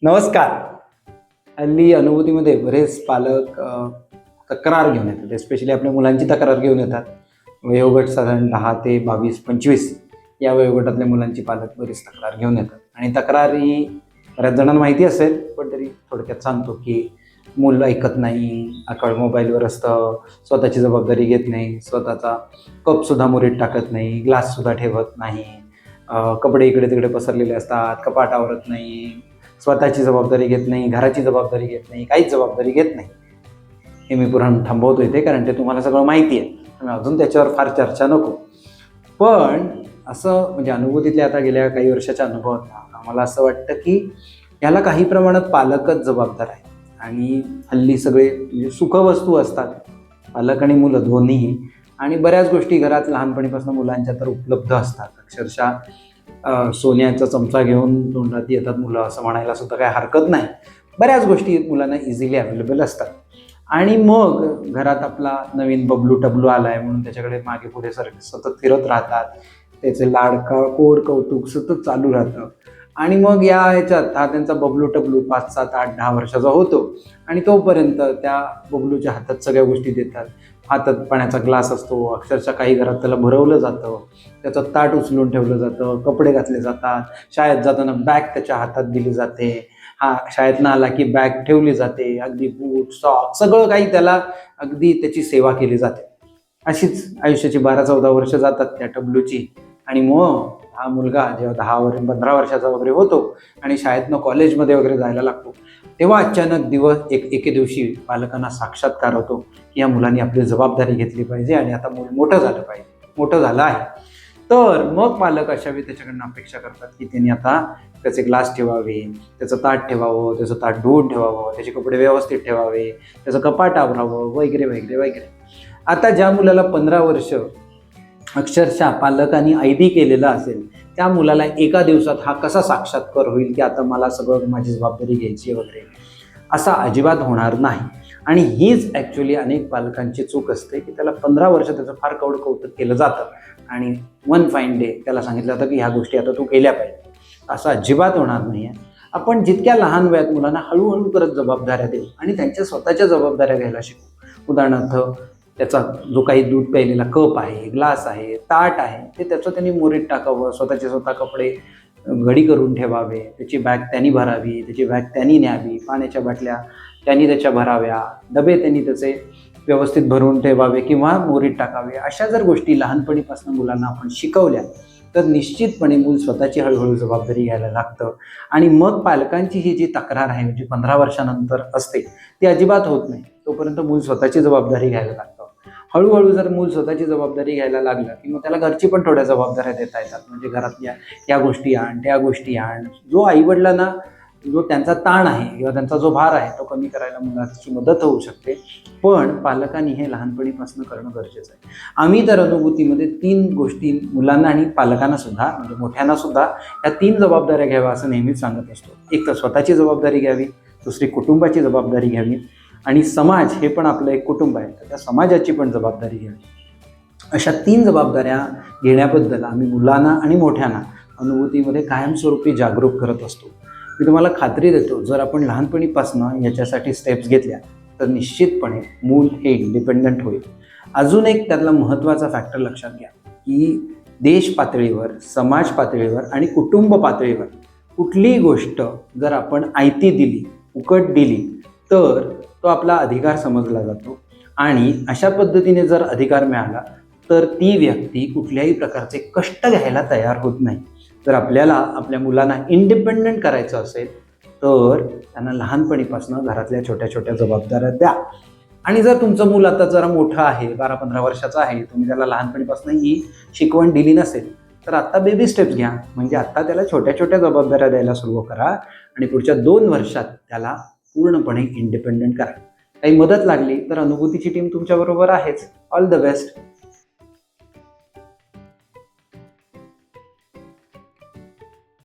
नमस्कार. हल्ली अनुभूतीमध्ये बरेच पालक तक्रार घेऊन येतात, एस्पेशली आपल्या मुलांची तक्रार घेऊन येतात. वयोगट साधारण 10 ते 22-25 या वयोगटातल्या मुलांची पालक बरीच तक्रार घेऊन येतात. आणि तक्रार ही बऱ्याच जणांना माहिती असेल, पण तरी थोडक्यात सांगतो की मूल ऐकत नाही, आकळ मोबाईलवर असतं, स्वतःची जबाबदारी घेत नाही, स्वतःचा कपसुद्धा मुरीत टाकत नाही, ग्लाससुद्धा ठेवत नाही, कपडे इकडे तिकडे पसरलेले असतात, कपाट आवरत नाही, स्वतःची जबाबदारी घेत नाही, घराची जबाबदारी घेत नाही, काहीच जबाबदारी घेत नाही. हे मी पुराण थांबवतो इथे, कारण ते तुम्हाला सगळं माहिती आहे. त्यामुळे अजून त्याच्यावर फार चर्चा नको. पण असं म्हणजे अनुभूतीतल्या आता गेल्या काही वर्षाच्या अनुभवात आम्हाला असं वाटतं की याला काही प्रमाणात पालकच जबाबदार आहे. आणि हल्ली सगळे म्हणजे सुखवस्तू असतात, पालक आणि मुलं दोन्हीही, आणि बऱ्याच गोष्टी घरात लहानपणीपासून मुलांच्या तर उपलब्ध असतात. अक्षरशः सोन्याचा चमचा घेऊन तोंडात येतात मुलं, असं म्हणायला सुद्धा काही हरकत नाही. बऱ्याच गोष्टी मुलांना इझिली अवेलेबल असतात. आणि मग घरात आपला नवीन बबलू टबलू आला आहे म्हणून त्याच्याकडे मागे पुढे सतत फिरत राहतात. त्याचे लाडका कोड कौतुक सतत चालू राहतं. आणि मग या ह्याच्यात हा त्यांचा बबलू टबलू 5, 7, 8, 10 वर्षाचा होतो. आणि तोपर्यंत त्या बबलूच्या हातात सगळ्या गोष्टी देतात. हातात पाण्याचा ग्लास असतो, अक्षरशः काही घरात त्याला भरवलं जातं, त्याचं ताट उचलून ठेवलं जातं, कपडे घातले जातात, शाळेत जाताना बॅग त्याच्या हातात दिली जाते, हा शाळेतनं आला की बॅग ठेवली जाते, अगदी बूट सॉक सगळं काही त्याला अगदी त्याची सेवा केली जाते. अशीच आयुष्याची 12-14 वर्ष जातात त्या टबलूची. आणि मग हा मुलगा जेव्हा 10-15 वर्षाचा वगैरे होतो आणि शाळेतनं कॉलेजमध्ये वगैरे जायला लागतो, तेव्हा अचानक एके दिवशी पालकांना साक्षात्कार होतो की या मुलांनी आपली जबाबदारी घेतली पाहिजे आणि आता मूल मोठं झालं पाहिजे, मोठं झालं आहे. तर मग पालक अशा वेळी त्याच्याकडनं अपेक्षा करतात की त्यांनी आता त्याचे ग्लास ठेवावे, त्याचं ताट ठेवावं, त्याचं ताट धुवून ठेवावं, त्याचे कपडे व्यवस्थित ठेवावे, त्याचं कपाट आवरावं वगैरे वगैरे वगैरे. आता ज्या मुलाला 15 वर्ष अक्षरशः पालकांनी ऐदी केलेलं असेल, त्या मुलाला एका दिवसात हा कसा साक्षात्कार होईल की आता मला सगळं माझी जबाबदारी घ्यायची वगैरे, असा अजिबात होणार नाही. आणि हीच ॲक्च्युली अनेक पालकांची चूक असते की त्याला 15 वर्ष त्याचं फार कौतुक केलं जातं आणि वन फाईन डे त्याला सांगितलं जातं की ह्या गोष्टी आता तू केल्या पाहिजे. असं अजिबात होणार नाही आहे. आपण जितक्या लहान वयात मुलांना हळूहळू करत जबाबदाऱ्या देऊ आणि त्यांच्या स्वतःच्या जबाबदाऱ्या घ्यायला शिकू. उदाहरणार्थ त्याचा जो काही दूध प्यायलेला कप आहे, ग्लास आहे, ताट आहे, ते त्याचं त्यांनी मोरीत टाकावं, स्वतःचे स्वतः कपडे घडी करून ठेवावे, त्याची बॅग त्यांनी भरावी, त्याची बॅग त्यांनी न्यावी, पाण्याच्या बाटल्या त्यांनी त्याच्या भराव्या, डबे त्यांनी त्याचे व्यवस्थित भरून ठेवावे किंवा मोरीत टाकावे. अशा जर गोष्टी लहानपणीपासून मुलांना आपण शिकवल्या तर निश्चितपणे मूल स्वतःची हळूहळू जबाबदारी घ्यायला लागतं. आणि मग पालकांची ही जी तक्रार आहे म्हणजे 15 वर्षानंतर असते ती अजिबात होत नाही. तोपर्यंत मूल स्वतःची जबाबदारी घ्यायला लागतं. हळूहळू जर मूल स्वतःची जबाबदारी घ्यायला लागलं की मग त्याला घरची पण थोड्या जबाबदाऱ्या देता येतात. म्हणजे घरातल्या या गोष्टी आण, त्या गोष्टी आण. जो आईवडिलांना जो त्यांचा ताण आहे किंवा त्यांचा जो भार आहे तो कमी करायला मुलाची मदत होऊ शकते. पण पालकांनी हे लहानपणीपासून करणं गरजेचं आहे. आम्ही तर अनुभूतीमध्ये 3 गोष्टी मुलांना आणि पालकांना सुद्धा म्हणजे मोठ्यांना सुद्धा या 3 जबाबदाऱ्या घ्याव्या असं नेहमीच सांगत असतो. एक तर स्वतःची जबाबदारी घ्यावी, दुसरी कुटुंबाची जबाबदारी घ्यावी आणि समाज हे पण आपलं एक कुटुंब आहे तर त्या समाजाची पण जबाबदारी घ्यावी. अशा 3 जबाबदाऱ्या घेण्याबद्दल आम्ही मुलांना आणि मोठ्यांना अनुभूतीमध्ये कायमस्वरूपी जागरूक करत असतो. मी तुम्हाला खात्री देतो जर आपण लहानपणीपासून याच्यासाठी स्टेप्स घेतल्या तर निश्चितपणे मूल हे इंडिपेंडंट होईल. अजून एक त्यातला महत्त्वाचा फॅक्टर लक्षात घ्या की देश पातळीवर, समाज पातळीवर आणि कुटुंब पातळीवर कुठलीही गोष्ट जर आपण आयती दिली, फुकट दिली तर तो आपला अधिकार समजला जातो. आणि अशा पद्धतीने जर अधिकार मिळाला तर ती व्यक्ती कुठल्याही प्रकारचे कष्ट घ्यायला तयार होत नाही. जर आपल्याला आपल्या मुलांना इंडिपेंडंट करायचं असेल तर त्यांना लहानपणीपासून घरातल्या छोट्या छोट्या जबाबदाऱ्या द्या. आणि जर तुमचं मूल आता जरा मोठं आहे, 12-15 वर्षाचं आहे, तुम्ही त्याला लहानपणीपासून ही शिकवण दिली नसेल तर आत्ता बेबी स्टेप्स घ्या. म्हणजे आत्ता त्याला छोट्या छोट्या जबाबदाऱ्या द्यायला सुरू करा आणि पुढच्या 2 वर्षात त्याला पूर्णपणे इंडिपेंडंट करा. काही मदत लागली तर अनुभूतीची टीम तुमच्याबरोबर आहेच. All the best.